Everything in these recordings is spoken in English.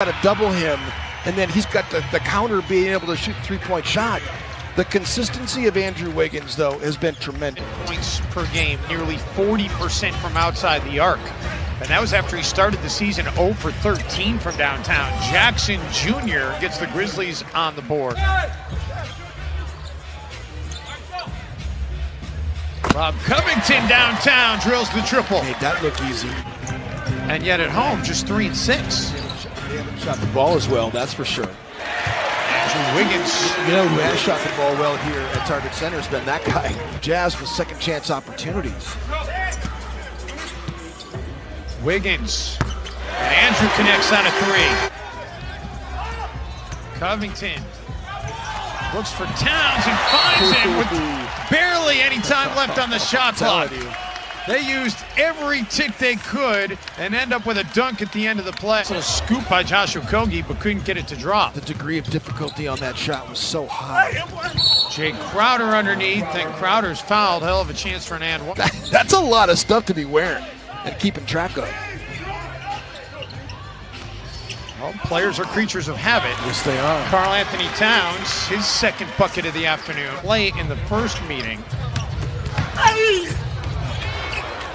got to double him, and then he's got the counter being able to shoot three-point shot. The consistency of Andrew Wiggins, though, has been tremendous. Points per game, nearly 40% from outside the arc. And that was after he started the season 0 for 13 from downtown. Jackson Jr. gets the Grizzlies on the board. Bob Covington downtown drills the triple. Made that look easy. And yet at home, just 3 and 6. They haven't shot the ball as well, that's for sure. Andrew Wiggins. You know who has shot the ball well here at Target Center has been that guy. Jazz with second chance opportunities. Wiggins. And Andrew connects on a 3. Covington looks for Towns and finds him with barely any time left on the shot clock. They used every tick they could and end up with a dunk at the end of the play. A scoop by Josh Okogie, but couldn't get it to drop. The degree of difficulty on that shot was so high. Jay Crowder underneath, and Crowder's fouled. Hell of a chance for an and one. That's a lot of stuff to be wearing and keeping track of. Well, players are creatures of habit. Yes, they are. Karl Anthony Towns, his second bucket of the afternoon. Play in the first meeting.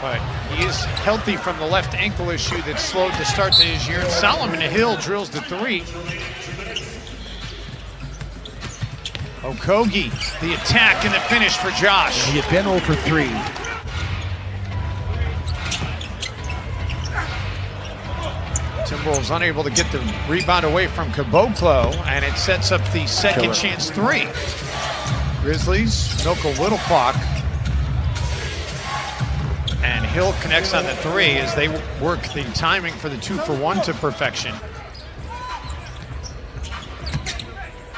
But he is healthy from the left ankle issue that slowed the start to his year. And Solomon Hill drills the 3. Okogie, the attack and the finish for Josh. He had been 0 for 3. Timberwolves unable to get the rebound away from Caboclo, and it sets up the second chance 3. Grizzlies milk a little clock. And Hill connects on the 3 as they work the timing for the 2-for-1 to perfection.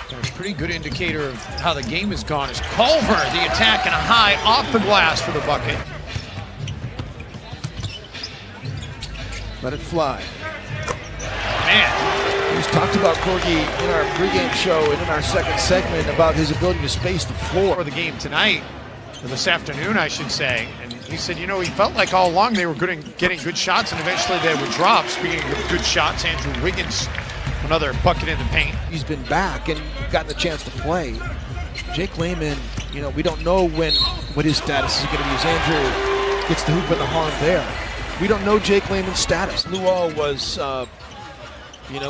A pretty good indicator of how the game has gone is Culver, the attack and a high off the glass for the bucket. Let it fly. Man. We've talked about Corgi in our pregame show and in our second segment about his ability to space the floor. For the game tonight, or this afternoon, I should say. And he said, you know, he felt like all along they were good at getting good shots and eventually they would drop. Speaking of good shots, Andrew Wiggins, another bucket in the paint. He's been back and gotten the chance to play. Jake Layman, you know, we don't know what his status is going to be as Andrew gets the hoop and the horn there. We don't know Jake Layman's status. Luol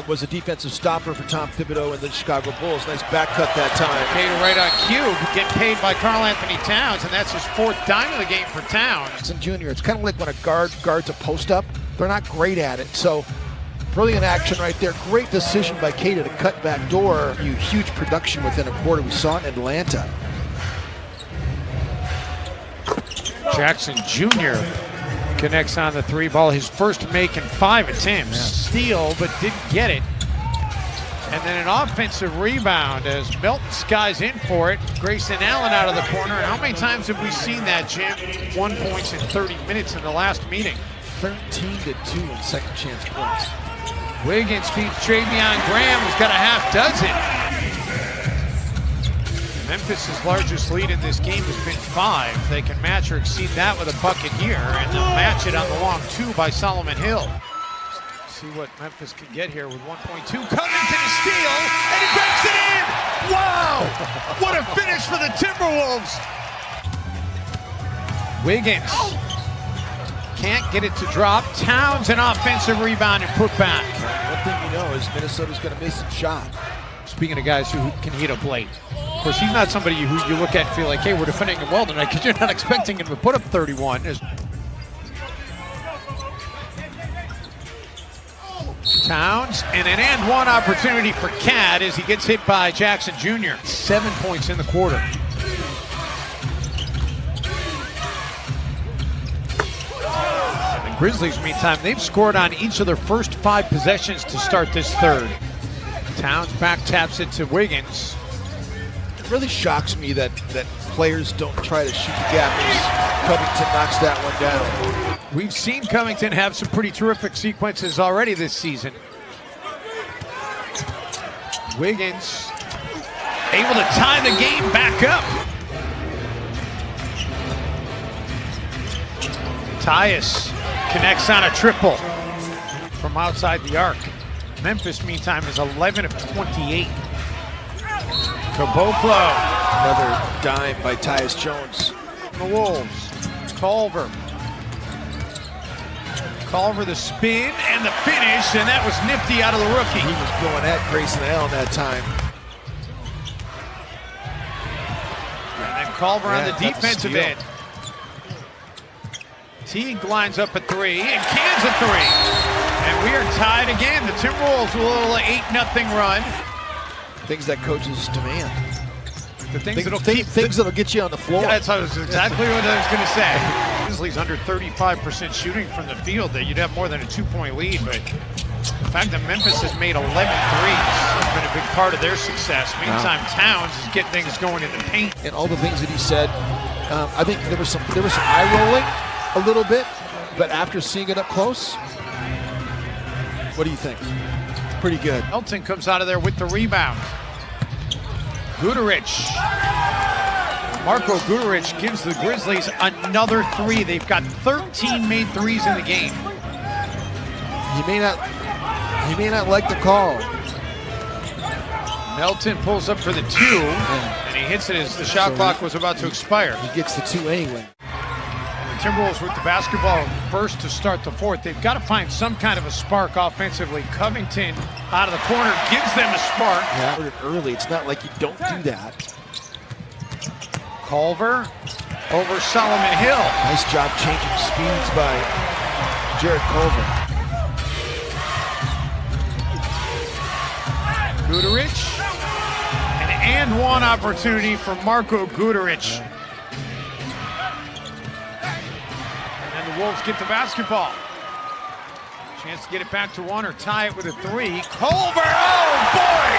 was a defensive stopper for Tom Thibodeau and the Chicago Bulls. Nice back cut that time. Paid right on cue, get paid by Karl Anthony Towns, and that's his 4th dime of the game for Towns. Jackson Jr., it's kind of like when a guard guards a post-up. They're not great at it, so brilliant action right there. Great decision by Keita to cut back door. Huge production within a quarter. We saw it in Atlanta. Jackson Jr. connects on the 3 ball, his first make in 5 attempts. Yeah. Steal, but didn't get it. And then an offensive rebound as Melton skies in for it. Grayson Allen out of the corner. And how many times have we seen that, Jim? 1 point in 30 minutes in the last meeting. 13-2 in second chance points. Wiggins feeds Travion Graham, who's got a half dozen. Memphis' largest lead in this game has been 5. They can match or exceed that with a bucket here, and they'll match it on the long 2 by Solomon Hill. See what Memphis can get here with 1.2. Covington to steal, and he banks it in! Wow! What a finish for the Timberwolves! Wiggins can't get it to drop. Towns an offensive rebound and put back. One thing you know is Minnesota's going to miss a shot. Speaking of guys who can heat up late. Of course, he's not somebody who you look at and feel like, hey, we're defending him well tonight, because you're not expecting him to put up 31. Towns, and an and one opportunity for Cad as he gets hit by Jackson Jr. 7 points in the quarter. The Grizzlies, meantime, they've scored on each of their first 5 possessions to start this third. Towns back taps it to Wiggins. It really shocks me that players don't try to shoot the gap as Covington knocks that one down. We've seen Covington have some pretty terrific sequences already this season. Wiggins able to tie the game back up. Tyus connects on a triple from outside the arc. Memphis, meantime, is 11 of 28. Caboclo. Another dime by Tyus Jones. The Wolves. Culver. Culver the spin and the finish, and that was nifty out of the rookie. He was going at Grayson Allen that time. And then Culver on the defensive end. Teague lines up a three and cans a three. And we are tied again. The Timberwolves with a little 8-0 run. Things that coaches demand. The things that'll get you on the floor. That's exactly what I was going to say. Grizzlies under 35% shooting from the field. That you'd have more than a 2-point lead, but the fact that Memphis has made 11 threes has been a big part of their success. Meantime, Towns is getting things going in the paint. And all the things that he said, I think there was some eye rolling a little bit, but after seeing it up close, what do you think? Pretty good. Elton comes out of there with the rebound. Guduric. Marko Guduric gives the Grizzlies another three. They've got 13 made threes in the game. He may not like the call. Melton pulls up for the two, and he hits it as the shot clock was about to expire. He gets the two anyway. The Timberwolves with the basketball first to start the fourth. They've got to find some kind of a spark offensively. Covington out of the corner gives them a spark. Yeah, early. It's not like you don't do that. Culver over Solomon Hill. Nice job changing speeds by Jared Culver. Guduric. An and one opportunity for Marko Guduric. And the Wolves get the basketball. Chance to get it back to one or tie it with a three. Culver, oh boy!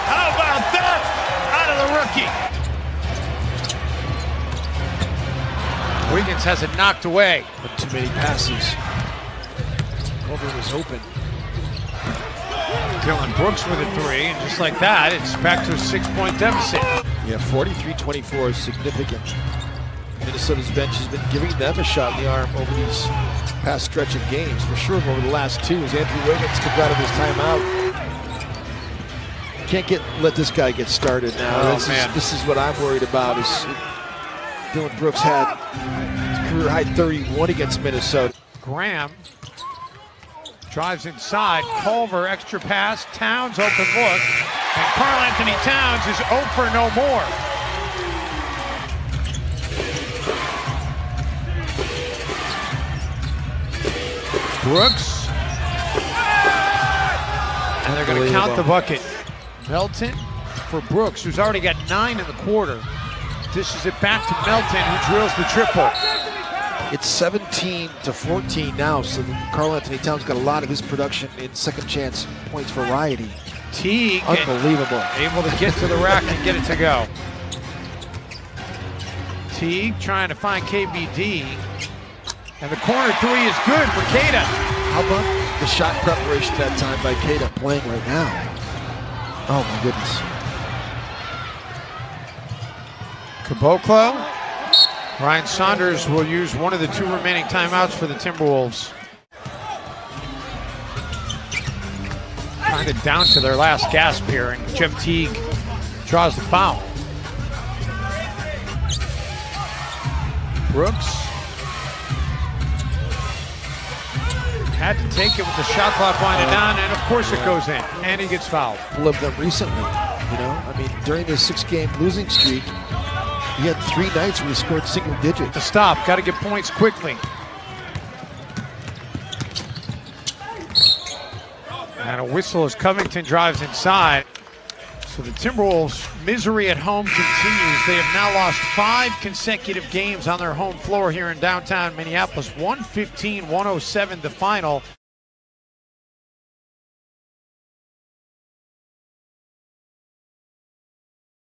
How about that? Out of the rookie. Wiggins has it knocked away. But too many passes. Culver was open. Dylan Brooks with a three, and just like that, it's back to a 6-point deficit. Yeah, 43-24 is significant. Minnesota's bench has been giving them a shot in the arm over these past stretch of games. For sure, over the last two, as Andrew Wiggins comes out of his timeout. Can't let this guy get started now. This is what I'm worried about. Is Dylan Brooks had career high 31 against Minnesota. Graham drives inside. Culver extra pass. Towns open look, and Karl Anthony Towns is 0 for no more. Brooks, and they're going to count the bucket. Melton for Brooks, who's already got 9 in the quarter. Dishes it back to Melton, who drills the triple. It's 17-14 now, so Karl Anthony Towns got a lot of his production in second chance points variety. Teague, unbelievable. Able to get to the rack and get it to go. Teague trying to find KBD. And the corner three is good for Keita. How about the shot preparation that time by Keita playing right now? Oh my goodness. Caboclo. Ryan Saunders will use one of the 2 remaining timeouts for the Timberwolves. Kind of down to their last gasp here, and Jeff Teague draws the foul. Brooks had to take it with the shot clock winding down, and of course it goes in, and he gets fouled. Lived them recently, you know. I mean, during this 6-game losing streak, he had 3 nights where he scored single digits. To stop, got to get points quickly. And a whistle as Covington drives inside. So the Timberwolves' misery at home continues. They have now lost 5 consecutive games on their home floor here in downtown Minneapolis. 115-107 the final.